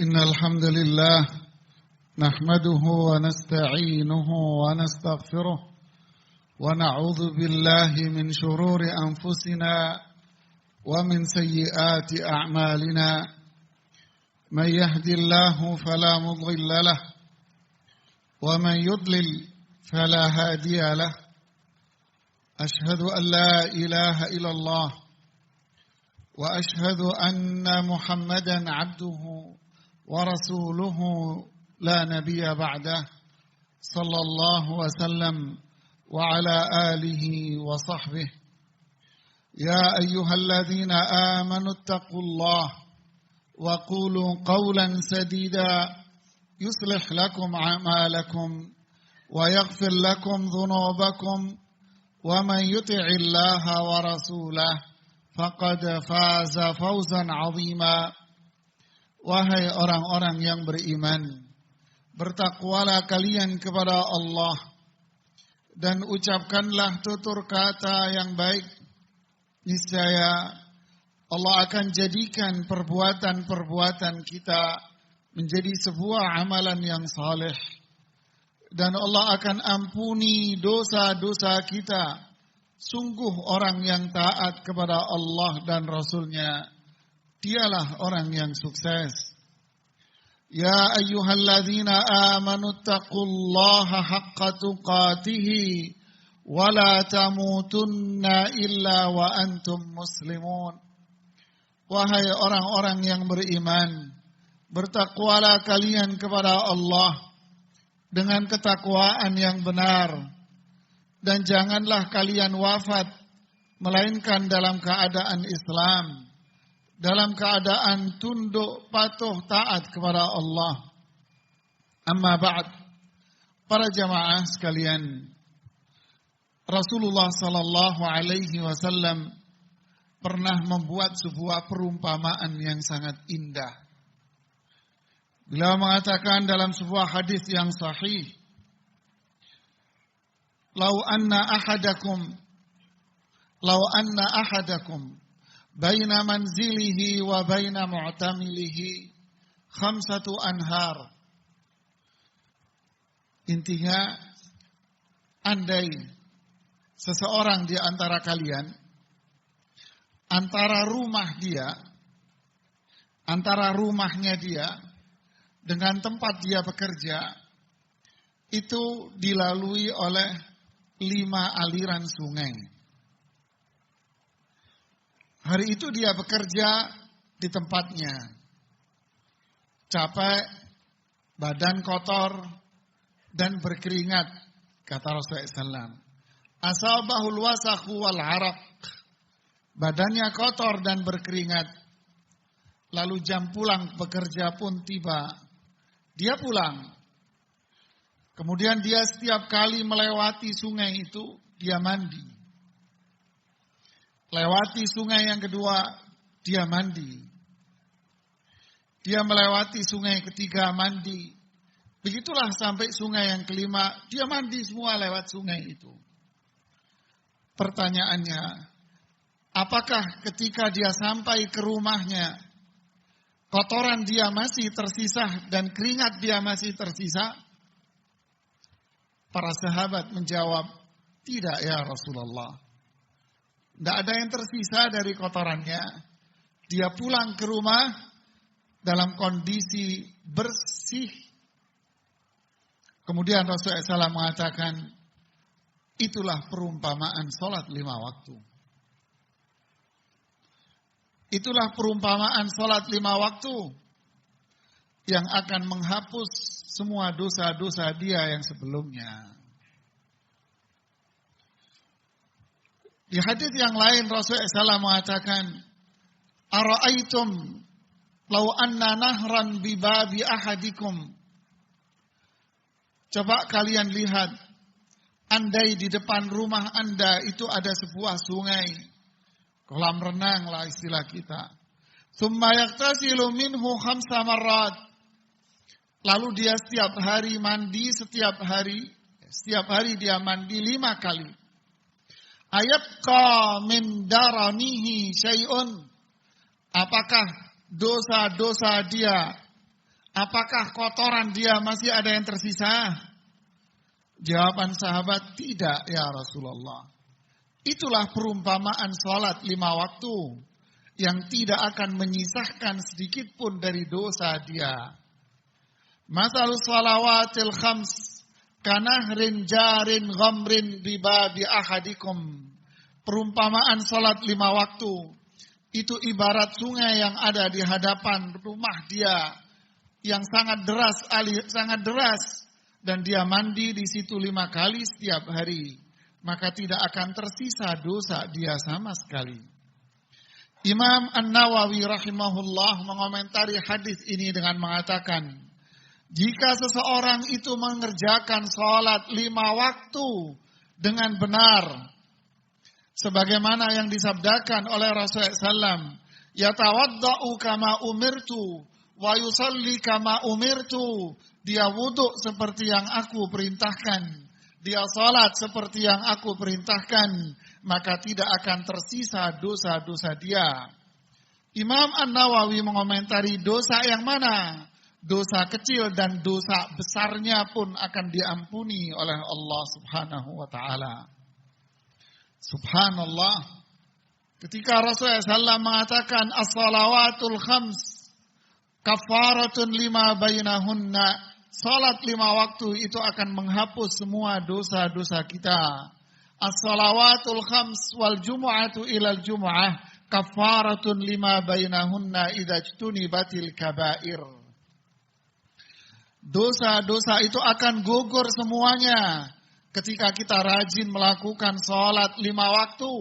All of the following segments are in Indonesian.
إن الحمد لله نحمده ونستعينه ونستغفره ونعوذ بالله من شرور أنفسنا ومن سيئات أعمالنا من يهد الله فلا مضل له ومن يضلل فلا هادي له أشهد أن لا إله إلا الله وأشهد أن محمدا عبده ورسوله لا نبي بعده صلى الله وسلم وعلى آله وصحبه يا أيها الذين آمنوا اتقوا الله وقولوا قولا سديدا يصلح لكم أعمالكم ويغفر لكم ذنوبكم ومن يطع الله ورسوله فقد فاز فوزا عظيما. Wahai orang-orang yang beriman, bertakwalah kalian kepada Allah dan ucapkanlah tutur kata yang baik. Niscaya Allah akan jadikan perbuatan-perbuatan kita menjadi sebuah amalan yang saleh, dan Allah akan ampuni dosa-dosa kita. Sungguh orang yang taat kepada Allah dan Rasul-Nya, dialah orang yang sukses. Ya ayyuhalladzina amanu taqullaha haqqa tuqatih wa la tamutunna illa wa antum muslimun. Wahai orang-orang yang beriman, bertakwalah kalian kepada Allah dengan ketakwaan yang benar, dan janganlah kalian wafat melainkan dalam keadaan Islam, dalam keadaan tunduk patuh taat kepada Allah. Amma ba'd, para jamaah sekalian, Rasulullah sallallahu alaihi wasallam pernah membuat sebuah perumpamaan yang sangat indah. Beliau mengatakan dalam sebuah hadis yang sahih, "Lau anna ahadakum baina manzilihi wa baina mu'tamilihi khamsatu anhar." Intinya, andai seseorang di antara kalian, antara rumahnya dia dengan tempat dia bekerja itu dilalui oleh 5 aliran sungai. Hari itu dia bekerja di tempatnya, capek, badan kotor, dan berkeringat, kata Rasulullah SAW. Asabahul wasakhu wal araq, badannya kotor dan berkeringat. Lalu jam pulang bekerja pun tiba, dia pulang. Kemudian dia setiap kali melewati sungai itu, dia mandi. Lewati sungai yang kedua, dia mandi. Dia melewati sungai ketiga, mandi. Begitulah sampai sungai yang kelima, dia mandi semua lewat sungai itu. Pertanyaannya, apakah ketika dia sampai ke rumahnya, kotoran dia masih tersisa dan keringat dia masih tersisa? Para sahabat menjawab, tidak ya Rasulullah. Tidak ada yang tersisa dari kotorannya. Dia pulang ke rumah dalam kondisi bersih. Kemudian Rasulullah SAW mengatakan, itulah perumpamaan sholat 5 waktu. Itulah perumpamaan sholat 5 waktu yang akan menghapus semua dosa-dosa dia yang sebelumnya. Di hadis yang lain Rasulullah SAW mengatakan, "Ara'aitum law anna nahran bi babi ahadikum." Coba kalian lihat, andai di depan rumah Anda itu ada sebuah sungai, kolam renang lah istilah kita. Tsumma yaghtasilu minhu 5 marrat. Lalu dia setiap hari mandi, setiap hari dia mandi 5 kali. Ayabqa min daranihi syai'un. Apakah dosa-dosa dia Apakah kotoran dia masih ada yang tersisa? Jawaban sahabat, tidak ya Rasulullah. Itulah perumpamaan sholat 5 waktu yang tidak akan menyisahkan sedikit pun dari dosa dia. Masalus salawatil khams kanahrin jarin ghamrin bibabi ahadikum. Perumpamaan sholat 5 waktu itu ibarat sungai yang ada di hadapan rumah dia yang sangat deras dan dia mandi di situ 5 kali setiap hari, maka tidak akan tersisa dosa dia sama sekali. Imam An-Nawawi rahimahullah mengomentari hadis ini dengan mengatakan, jika seseorang itu mengerjakan sholat 5 waktu dengan benar, sebagaimana yang disabdakan oleh Rasulullah SAW, yatawadda'u kama umirtu wa yusalli kama umirtu, dia wuduk seperti yang aku perintahkan, dia salat seperti yang aku perintahkan, maka tidak akan tersisa dosa-dosa dia. Imam An-Nawawi mengomentari dosa yang mana? Dosa kecil dan dosa besarnya pun akan diampuni oleh Allah Subhanahu wa ta'ala. Subhanallah. Ketika Rasulullah SAW mengatakan as-salawatul khams kafaratun lima bainahunna, salat 5 waktu itu akan menghapus semua dosa-dosa kita. As-salawatul khams wal jumu'atu ilal jumu'ah kafaratun lima bainahunna idza ijtunibatil kabair. Dosa-dosa itu akan gugur semuanya ketika kita rajin melakukan sholat 5 waktu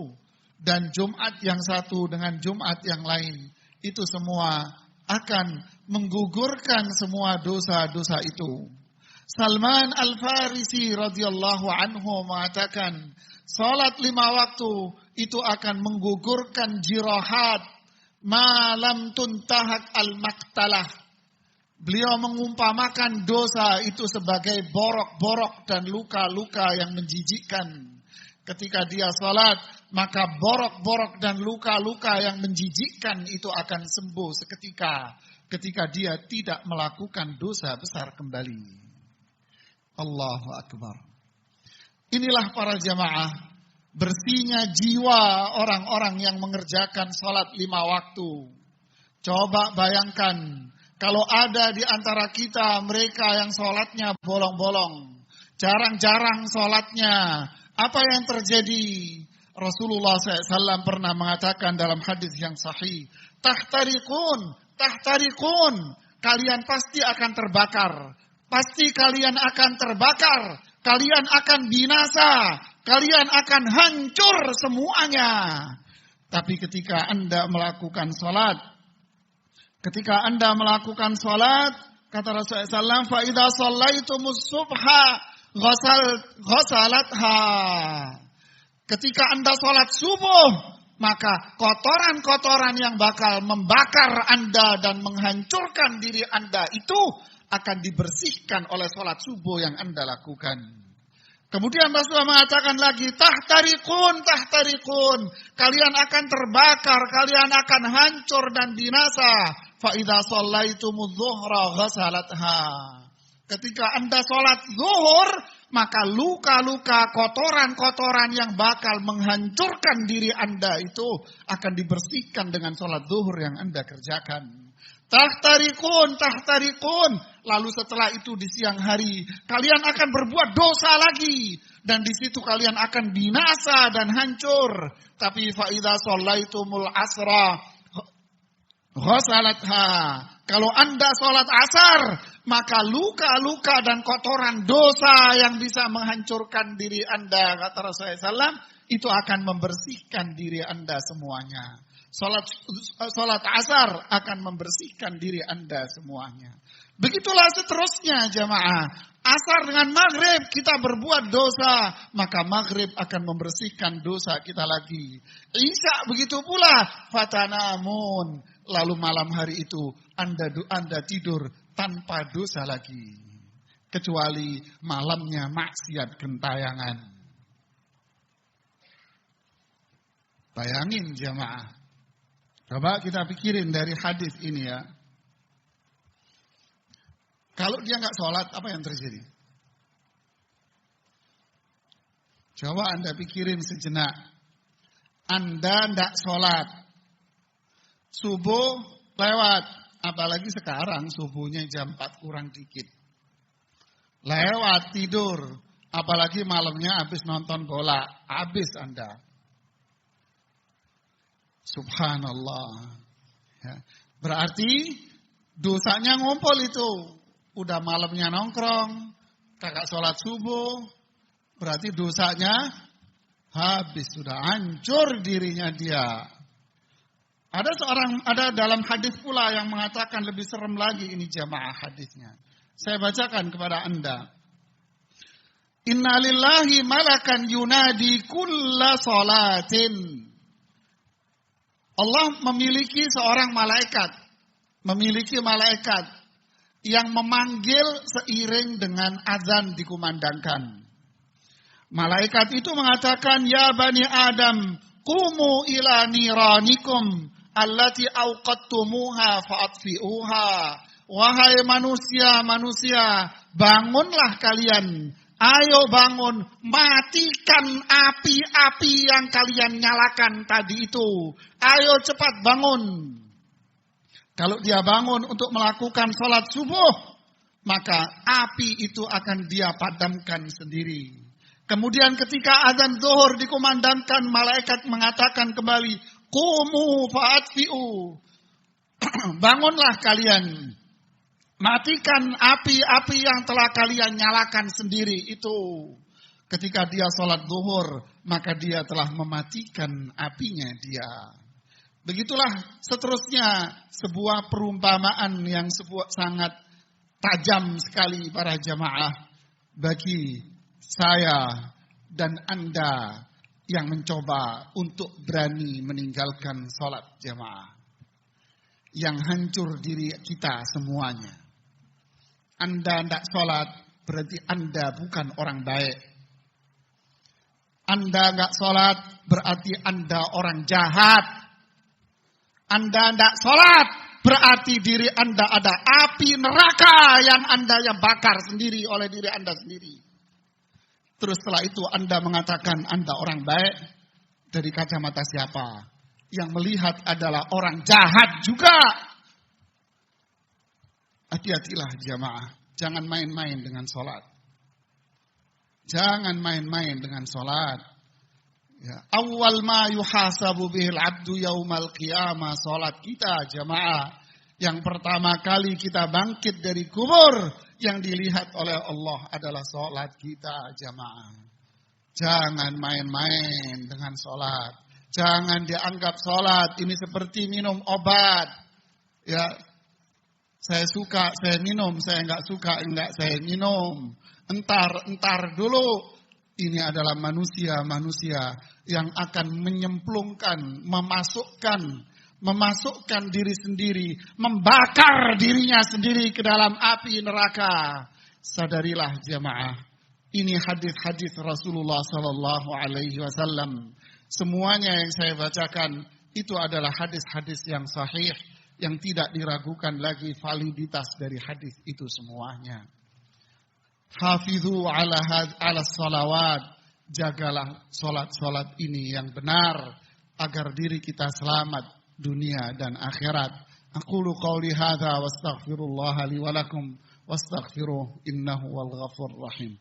dan Jumat yang satu dengan Jumat yang lain. Itu semua akan menggugurkan semua dosa-dosa itu. Salman Al-Farisi radhiyallahu anhu mengatakan, sholat 5 waktu itu akan menggugurkan jirahat malam tuntahak al-maktalah. Beliau mengumpamakan dosa itu sebagai borok-borok dan luka-luka yang menjijikkan. Ketika dia salat, maka borok-borok dan luka-luka yang menjijikkan itu akan sembuh seketika. Ketika dia tidak melakukan dosa besar kembali. Allahu Akbar. Inilah para jamaah, bersihnya jiwa orang-orang yang mengerjakan salat 5 waktu. Coba bayangkan, kalau ada di antara kita mereka yang sholatnya bolong-bolong, jarang-jarang sholatnya, apa yang terjadi? Rasulullah SAW pernah mengatakan dalam hadis yang sahih, tahtarikun, kalian pasti akan terbakar, kalian akan binasa, kalian akan hancur semuanya. Tapi ketika Anda melakukan sholat, kata Rasulullah SAW, فَإِذَا صَلَّيْتُمُ الصُّبْحَ غَسَلَتْهَا. Ketika Anda sholat subuh, maka kotoran-kotoran yang bakal membakar Anda dan menghancurkan diri Anda itu akan dibersihkan oleh sholat subuh yang Anda lakukan. Kemudian Rasulullah mengatakan lagi, tahtarikun, kalian akan terbakar, kalian akan hancur dan binasa. Fa'idha shallaitumudz zuhra ghasalatha. Ketika Anda sholat zuhur, maka luka-luka, kotoran-kotoran yang bakal menghancurkan diri Anda itu akan dibersihkan dengan sholat zuhur yang Anda kerjakan. Tahtarikun. Lalu setelah itu di siang hari, kalian akan berbuat dosa lagi. Dan di situ kalian akan binasa dan hancur. Tapi fa'idha shallaitumul asra ghasalatha. Kalau Anda sholat asar, maka luka-luka dan kotoran dosa yang bisa menghancurkan diri Anda, kata Rasulullah SAW, itu akan membersihkan diri Anda semuanya. Sholat asar akan membersihkan diri Anda semuanya. Begitulah seterusnya jamaah. Asar dengan maghrib kita berbuat dosa, maka maghrib akan membersihkan dosa kita lagi. Isya begitu pula, fatanamun. Lalu malam hari itu Anda tidur tanpa dosa lagi. Kecuali malamnya maksiat gentayangan. Bayangin jamaah. Coba kita pikirin dari hadis ini ya. Kalau dia nggak sholat, apa yang terjadi? Coba Anda pikirin sejenak. Anda nggak sholat. Subuh lewat. Apalagi sekarang subuhnya jam 4 kurang dikit. Lewat tidur. Apalagi malamnya habis nonton bola. Habis Anda. Subhanallah. Ya. Berarti dosanya ngumpul itu. Udah malamnya nongkrong. Kagak sholat subuh. Berarti dosanya habis. Sudah hancur dirinya dia. Ada dalam hadis pula yang mengatakan lebih serem lagi ini jamaah hadisnya. Saya bacakan kepada Anda. Inna lillahi malakan yunadi kulla salatin. Allah memiliki seorang malaikat. Memiliki malaikat yang memanggil seiring dengan azan dikumandangkan. Malaikat itu mengatakan, ya bani Adam, qumu ila niranikum allati awqattumuha fa'atfi'uha. Wahai manusia, bangunlah kalian. Ayo bangun, matikan api-api yang kalian nyalakan tadi itu. Ayo cepat bangun. Kalau dia bangun untuk melakukan sholat subuh, maka api itu akan dia padamkan sendiri. Kemudian ketika azan zuhur dikumandangkan, malaikat mengatakan kembali, qumu fa'atfi'u. Bangunlah kalian. Matikan api-api yang telah kalian nyalakan sendiri itu. Ketika dia sholat zuhur, maka dia telah mematikan apinya dia. Begitulah seterusnya sebuah perumpamaan yang sangat tajam sekali para jamaah bagi saya dan Anda yang mencoba untuk berani meninggalkan sholat jamaah. Yang hancur diri kita semuanya. Anda tidak sholat berarti Anda bukan orang baik. Anda nggak sholat berarti Anda orang jahat. Anda tidak sholat berarti diri Anda ada api neraka yang Anda bakar sendiri oleh diri Anda sendiri. Terus setelah itu Anda mengatakan Anda orang baik. Dari kacamata siapa? Yang melihat adalah orang jahat juga. Hati-hatilah jamaah. Jangan main-main dengan sholat. Jangan main-main dengan sholat. Ya. Awal ma yuhasabu bihil abdu yaumal qiyamah. Sholat kita jamaah. Yang pertama kali kita bangkit dari kubur. Yang dilihat oleh Allah adalah sholat kita jamaah. Jangan main-main dengan sholat. Jangan dianggap sholat ini seperti minum obat. Ya, saya suka, saya minum. Saya enggak suka, enggak saya minum. Entar dulu. Ini adalah manusia-manusia yang akan menyemplungkan, memasukkan diri sendiri, membakar dirinya sendiri ke dalam api neraka. Sadarilah jamaah, ini hadis-hadis Rasulullah Sallallahu Alaihi Wasallam. Semuanya yang saya bacakan itu adalah hadis-hadis yang sahih, yang tidak diragukan lagi validitas dari hadis itu semuanya. Hafidhu ala salawat, jagalah salat-salat ini yang benar agar diri kita selamat dunia dan akhirat. Aqulu qawli hadza wastaghfirullah li wa lakum wastaghfiruh innahu wal ghafur rahim.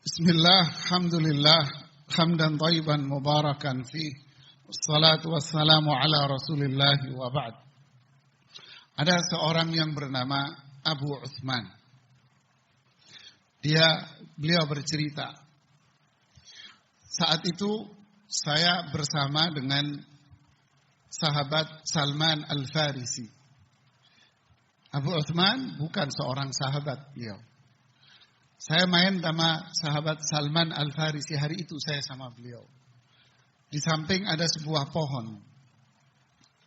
Bismillah, alhamdulillah, hamdan thayyiban mubarakan fih. Wassalatu wassalamu ala Rasulillah wa ba'd. Ada seorang yang bernama Abu Uthman. Beliau bercerita. Saat itu saya bersama dengan sahabat Salman Al-Farisi. Abu Uthman bukan seorang sahabat beliau. Saya main sama sahabat Salman Al-Farisi, hari itu saya sama beliau. Di samping ada sebuah pohon.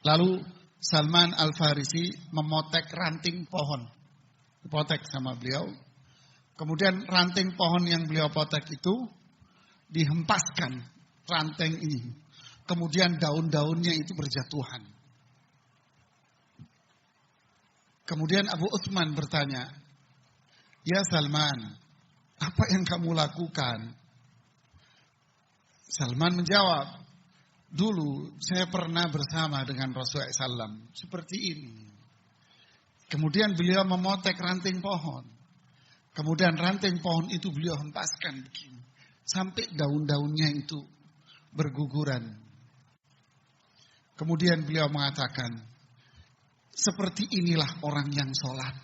Lalu Salman Al-Farisi memotek ranting pohon. Dipotek sama beliau. Kemudian ranting pohon yang beliau potek itu dihempaskan ranting ini. Kemudian daun-daunnya itu berjatuhan. Kemudian Abu Utsman bertanya, "Ya Salman, apa yang kamu lakukan?" Salman menjawab, "Dulu saya pernah bersama dengan Rasulullah SAW seperti ini." Kemudian beliau memotek ranting pohon. Kemudian ranting pohon itu beliau hempaskan begini. Sampai daun-daunnya itu berguguran. Kemudian beliau mengatakan, seperti inilah orang yang sholat.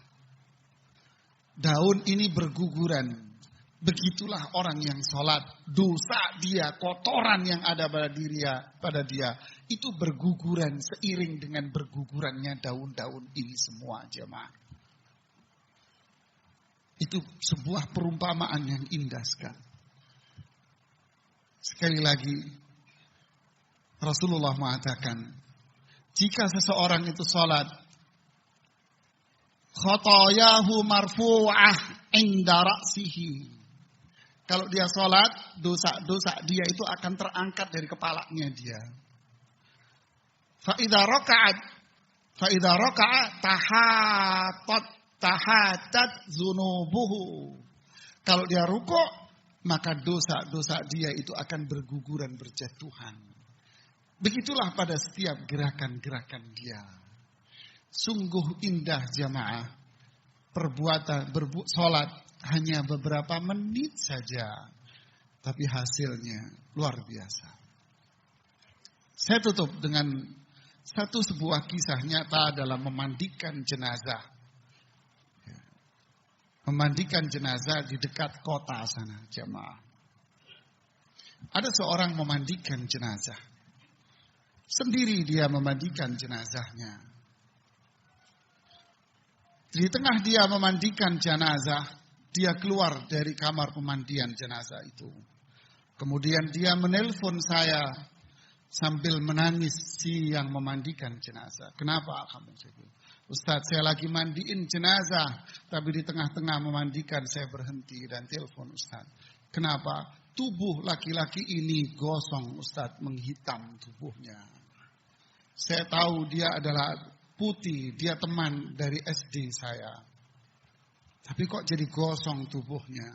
Daun ini berguguran. Begitulah orang yang sholat. Dosa dia, kotoran yang ada pada dia. Itu berguguran seiring dengan bergugurannya daun-daun ini semua jemaah. Itu sebuah perumpamaan yang indah sekali. Sekali lagi, Rasulullah mengatakan, jika seseorang itu sholat, khotoyahu marfu'ah inda ra'sihi. Kalau dia sholat, dosa-dosa dia itu akan terangkat dari kepalanya dia. Fa'idha roka'at tahatat zunubuhu. Kalau dia rukuk, maka dosa-dosa dia itu akan berguguran berjatuhan. Begitulah pada setiap gerakan-gerakan dia. Sungguh indah jamaah. Sholat hanya beberapa menit saja. Tapi hasilnya luar biasa. Saya tutup dengan sebuah kisah nyata dalam memandikan jenazah. Memandikan jenazah di dekat kota sana jamaah. Ada seorang memandikan jenazah. Sendiri dia memandikan jenazahnya. Di tengah dia memandikan jenazah, dia keluar dari kamar pemandian jenazah itu. Kemudian dia menelpon saya sambil menangis si yang memandikan jenazah. Kenapa kamu? Ustaz, saya lagi mandiin jenazah, tapi di tengah-tengah memandikan saya berhenti dan telepon Ustaz. Kenapa? Tubuh laki-laki ini gosong Ustaz, menghitam tubuhnya. Saya tahu dia adalah putih, dia teman dari SD saya. Tapi kok jadi gosong tubuhnya?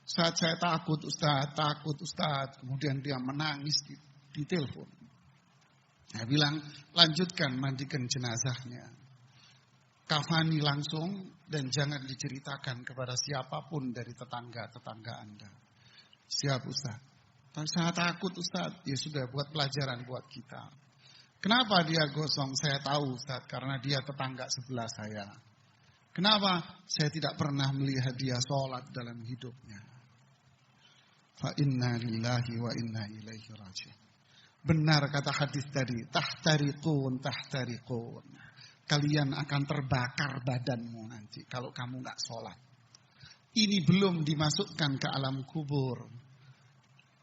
Saat saya takut Ustaz. Kemudian dia menangis di telepon. Saya bilang, lanjutkan mandikan jenazahnya. Kafani langsung dan jangan diceritakan kepada siapapun dari tetangga-tetangga Anda. Siap Ustaz. Tapi saya takut Ustaz. Ya sudah, buat pelajaran buat kita. Kenapa dia gosong? Saya tahu Ustaz, karena dia tetangga sebelah saya. Kenapa? Saya tidak pernah melihat dia sholat dalam hidupnya. Fa inna lillahi wa inna ilaihi raji'un. Benar kata hadis tadi, tahtariqun. Kalian akan terbakar badanmu nanti kalau kamu nggak sholat. Ini belum dimasukkan ke alam kubur.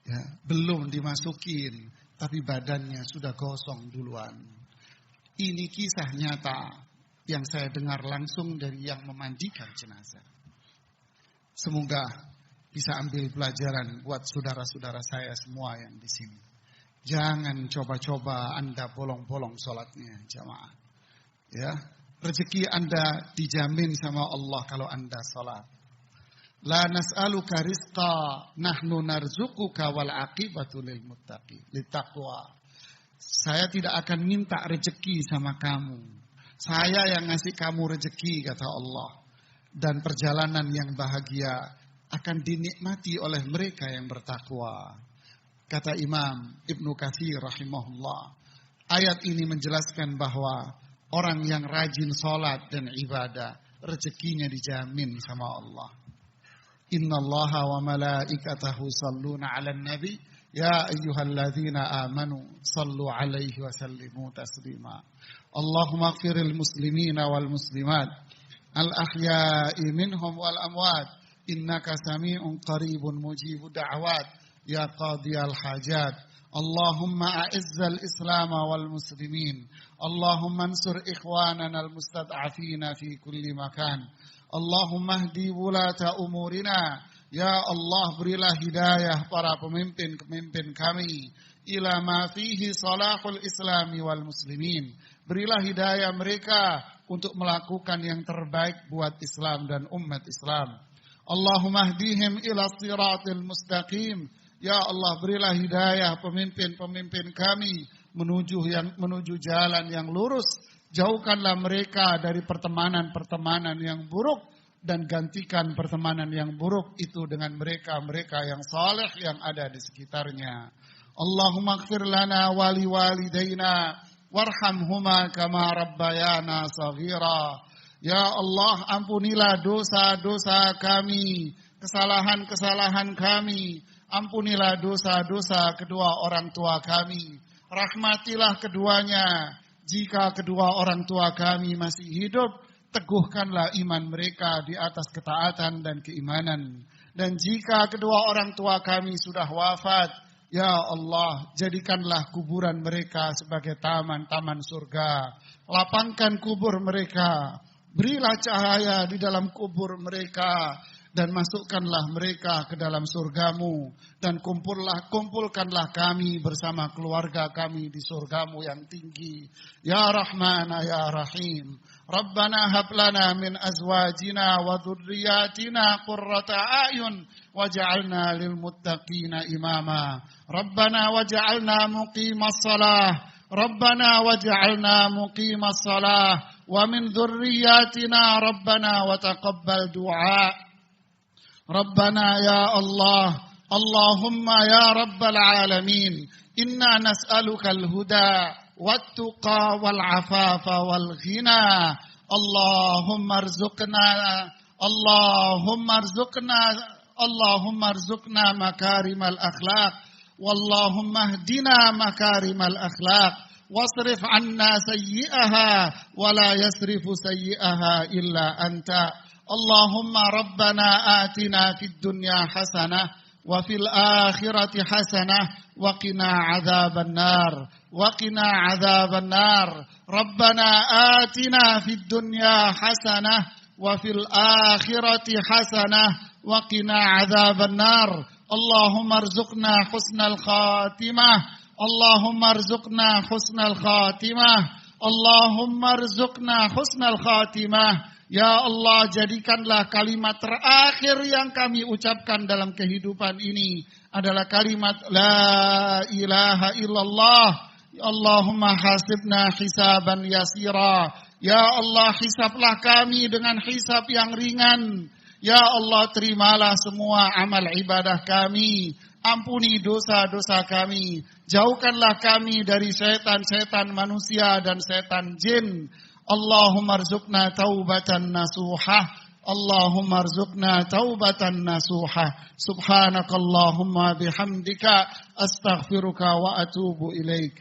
Ya, belum dimasukin. Tapi badannya sudah gosong duluan. Ini kisah nyata yang saya dengar langsung dari yang memandikan jenazah. Semoga bisa ambil pelajaran buat saudara-saudara saya semua yang di sini. Jangan coba-coba Anda bolong-bolong sholatnya jamaah. Ya, rezeki Anda dijamin sama Allah kalau Anda sholat. La nas'aluka rizqa nahnu narzuquka wal aqibatu lil muttaqin littaqwa. Saya tidak akan minta rezeki sama kamu. Saya yang ngasih kamu rezeki kata Allah. Dan perjalanan yang bahagia akan dinikmati oleh mereka yang bertakwa. Kata Imam Ibnu Katsir rahimahullah. Ayat ini menjelaskan bahwa orang yang rajin sholat dan ibadah rezekinya dijamin sama Allah. Innallaha wa malaikatahu salluna 'alan nabi ya ayyuhalladzina amanu sallu 'alaihi wa sallimu taslima. Allahumma ighfiril muslimina wal muslimat al ahya'i minhum wal amwat innaka sami'un qaribun mujibud da'wat ya qadiyal hajat Allahumma a'izzal Islam wal muslimin. Allahumma ansur ikhwanana al-mustad'afina fi kulli makan. Allahumma hdi wulata umurina. Ya Allah, berilah hidayah para pemimpin-pemimpin kami ila ma fihi salahul islami wal muslimin. Berilah hidayah mereka untuk melakukan yang terbaik buat Islam dan umat Islam. Allahumma hdihim ila siratil mustaqim. Ya Allah, berilah hidayah pemimpin-pemimpin kami menuju jalan yang lurus. Jauhkanlah mereka dari pertemanan-pertemanan yang buruk dan gantikan pertemanan yang buruk itu dengan mereka yang saleh yang ada di sekitarnya. Allahumma ighfir lana wa liwalidayna warhamhuma kama rabbayana saghira. Ya Allah, ampunilah dosa-dosa kami, kesalahan-kesalahan kami. Ampunilah dosa-dosa kedua orang tua kami. Rahmatilah keduanya. Jika kedua orang tua kami masih hidup, teguhkanlah iman mereka di atas ketaatan dan keimanan. Dan jika kedua orang tua kami sudah wafat, ya Allah, jadikanlah kuburan mereka sebagai taman-taman surga. Lapangkan kubur mereka. Berilah cahaya di dalam kubur mereka. Dan masukkanlah mereka ke dalam surgamu. Dan kumpulkanlah kami bersama keluarga kami di surgamu yang tinggi. Ya Rahman, Ya Rahim. Rabbana hab lana min azwajina wa dhurriyyatina qurrata a'yun waj'alna lil muttaqina imama. Rabbana waj'alna muqimas shalah. Rabbana waj'alna muqimas shalah wa min dhurriyyatina rabbana wa taqabbal du'a. Rabbana ya Allah, Allahumma ya Rabbal alamin, inna nas'aluka al-huda wat-tuqa wal-afafa wal-ghina. Allahumma arzuqna makarimal akhlaq, wallahumma hdina makarimal akhlaq, wasrif anna sayyi'aha, wa la yasrifu sayyi'aha illa anta. Allahumma rabbana atina fid dunya hasanah wa fil akhirati hasanah wa qina adzaban nar. Rabbana atina fid dunya hasanah wa fil akhirati hasanah wa qina adzaban nar. Allahumma arzuqna husnal khatimah. Allahumma arzuqna husnal khatimah. Ya Allah, jadikanlah kalimat terakhir yang kami ucapkan dalam kehidupan ini adalah kalimat La ilaha illallah. Allahumma hasibna hisaban yasira. Ya Allah, hisablah kami dengan hisab yang ringan. Ya Allah, terimalah semua amal ibadah kami. Ampuni dosa-dosa kami. Jauhkanlah kami dari setan-setan manusia dan setan jin. Allahumma arzuqna taubatan nasuhah. Allahumma arzuqna taubatan nasuhah. Subhanakallahumma bihamdika astaghfiruka wa atubu ilaik.